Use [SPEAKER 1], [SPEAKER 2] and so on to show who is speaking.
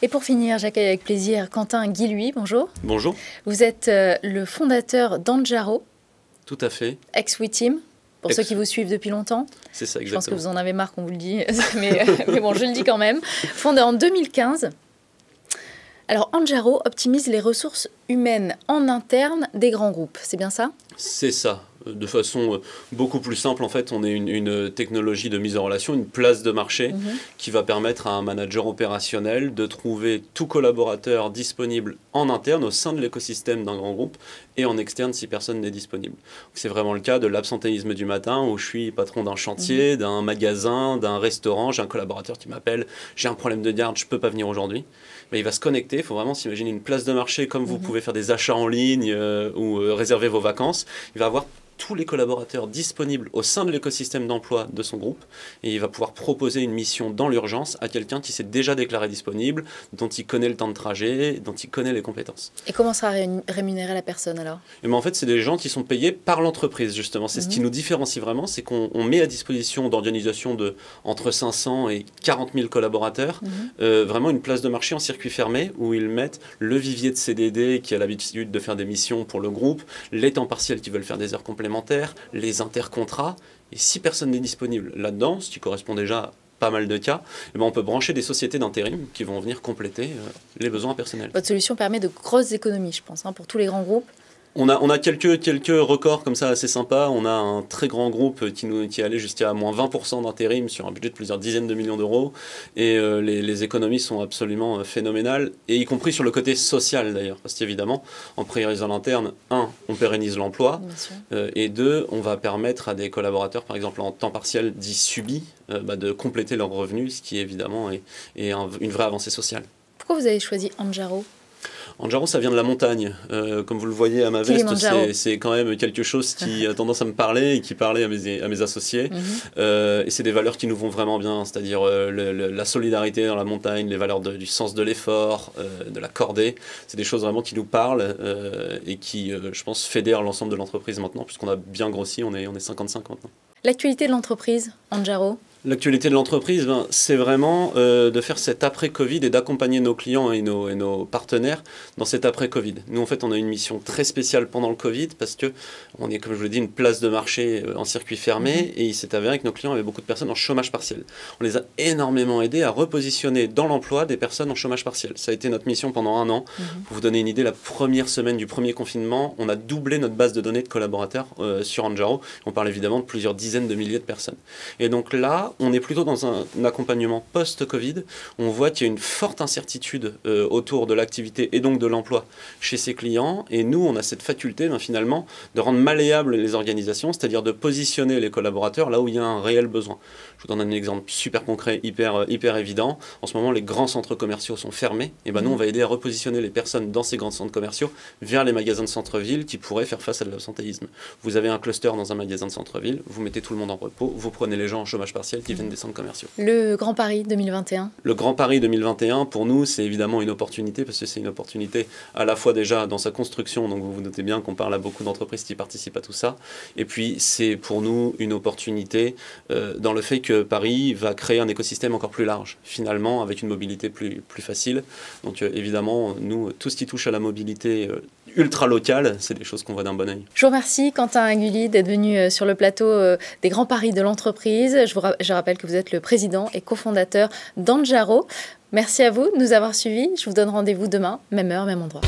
[SPEAKER 1] Et pour finir, j'accueille avec plaisir Quentin Guilhuy, bonjour.
[SPEAKER 2] Bonjour.
[SPEAKER 1] Vous êtes le fondateur d'Anjaro.
[SPEAKER 2] Tout à fait.
[SPEAKER 1] Ex-WeTeam, pour ceux qui vous suivent depuis longtemps.
[SPEAKER 2] C'est ça, exactement.
[SPEAKER 1] Je pense que vous en avez marre qu'on vous le dise, mais bon, je le dis quand même. Fondé en 2015. Alors, Anjaro optimise les ressources humaines en interne des grands groupes, c'est bien ça?
[SPEAKER 2] C'est ça. De façon beaucoup plus simple, en fait, on est une technologie de mise en relation, une place de marché qui va permettre à un manager opérationnel de trouver tout collaborateur disponible en interne au sein de l'écosystème d'un grand groupe et en externe si personne n'est disponible. C'est vraiment le cas de l'absentéisme du matin où je suis patron d'un chantier, d'un magasin, d'un restaurant, j'ai un collaborateur qui m'appelle, j'ai un problème de garde, je ne peux pas venir aujourd'hui. Mais il va se connecter, il faut vraiment s'imaginer une place de marché comme vous pouvez faire des achats en ligne ou réserver vos vacances. Il va avoir tous les collaborateurs disponibles au sein de l'écosystème d'emploi de son groupe et il va pouvoir proposer une mission dans l'urgence à quelqu'un qui s'est déjà déclaré disponible, dont il connaît le temps de trajet, dont il connaît les compétences.
[SPEAKER 1] Et comment sera rémunérée la personne alors?
[SPEAKER 2] Et ben en fait, c'est des gens qui sont payés par l'entreprise justement. C'est ce qui nous différencie vraiment, c'est qu'on met à disposition d'organisations de entre 500 et 40 000 collaborateurs vraiment une place de marché en circuit fermé où ils mettent le vivier de CDD qui a l'habitude de faire des missions pour le groupe, les temps partiels qui veulent faire des heures complémentaires, les intercontrats, et si personne n'est disponible là-dedans, ce qui correspond déjà à pas mal de cas, eh ben on peut brancher des sociétés d'intérim qui vont venir compléter les besoins personnels.
[SPEAKER 1] Votre solution permet de grosses économies, je pense, pour tous les grands groupes.
[SPEAKER 2] On a quelques records comme ça assez sympas. On a un très grand groupe qui est allé jusqu'à moins 20% d'intérim sur un budget de plusieurs dizaines de millions d'euros. Et les économies sont absolument phénoménales, et y compris sur le côté social d'ailleurs. Parce qu'évidemment, en priorisant l'interne, on pérennise l'emploi. Et deux, on va permettre à des collaborateurs, par exemple en temps partiel dit subi, de compléter leurs revenus, ce qui évidemment est une vraie avancée sociale.
[SPEAKER 1] Pourquoi vous avez choisi Anjaro?
[SPEAKER 2] Anjaro, ça vient de la montagne. Comme vous le voyez à ma veste, c'est quand même quelque chose qui a tendance à me parler et qui parlait à mes associés. Et c'est des valeurs qui nous vont vraiment bien, c'est-à-dire la solidarité dans la montagne, les valeurs du sens de l'effort, de la cordée. C'est des choses vraiment qui nous parlent et qui, je pense, fédèrent l'ensemble de l'entreprise maintenant, puisqu'on a bien grossi, on est 55 maintenant.
[SPEAKER 1] L'actualité de l'entreprise, Anjaro?
[SPEAKER 2] L'actualité de l'entreprise, c'est vraiment de faire cet après-Covid et d'accompagner nos clients et nos partenaires dans cet après-Covid. Nous, en fait, on a une mission très spéciale pendant le Covid parce qu'on est, comme je vous l'ai dit, une place de marché en circuit fermé et il s'est avéré que nos clients avaient beaucoup de personnes en chômage partiel. On les a énormément aidés à repositionner dans l'emploi des personnes en chômage partiel. Ça a été notre mission pendant 1 an. Pour vous donner une idée, la première semaine du premier confinement, on a doublé notre base de données de collaborateurs sur Anjaro. On parle évidemment de plusieurs dizaines de milliers de personnes. Et donc là, on est plutôt dans un accompagnement post-Covid. On voit qu'il y a une forte incertitude autour de l'activité et donc de l'emploi chez ses clients. Et nous, on a cette faculté finalement de rendre malléables les organisations, c'est-à-dire de positionner les collaborateurs là où il y a un réel besoin. Je vous donne un exemple super concret, hyper évident. En ce moment, les grands centres commerciaux sont fermés. Et nous, on va aider à repositionner les personnes dans ces grands centres commerciaux vers les magasins de centre-ville qui pourraient faire face à de l'absentéisme. Vous avez un cluster dans un magasin de centre-ville, vous mettez tout le monde en repos, vous prenez les gens en chômage partiel qui viennent des centres commerciaux.
[SPEAKER 1] Le Grand Paris 2021? Le
[SPEAKER 2] Grand Paris 2021, pour nous, c'est évidemment une opportunité, parce que c'est une opportunité à la fois déjà dans sa construction, donc vous vous notez bien qu'on parle à beaucoup d'entreprises qui participent à tout ça, et puis c'est pour nous une opportunité dans le fait que Paris va créer un écosystème encore plus large, finalement, avec une mobilité plus facile. Donc évidemment, nous, tout ce qui touche à la mobilité ultra locale, c'est des choses qu'on voit d'un bon œil.
[SPEAKER 1] Je vous remercie, Quentin Guilhuy, d'être venu sur le plateau des Grands Paris de l'entreprise. Je rappelle que vous êtes le président et cofondateur d'Anjaro. Merci à vous de nous avoir suivis. Je vous donne rendez-vous demain, même heure, même endroit.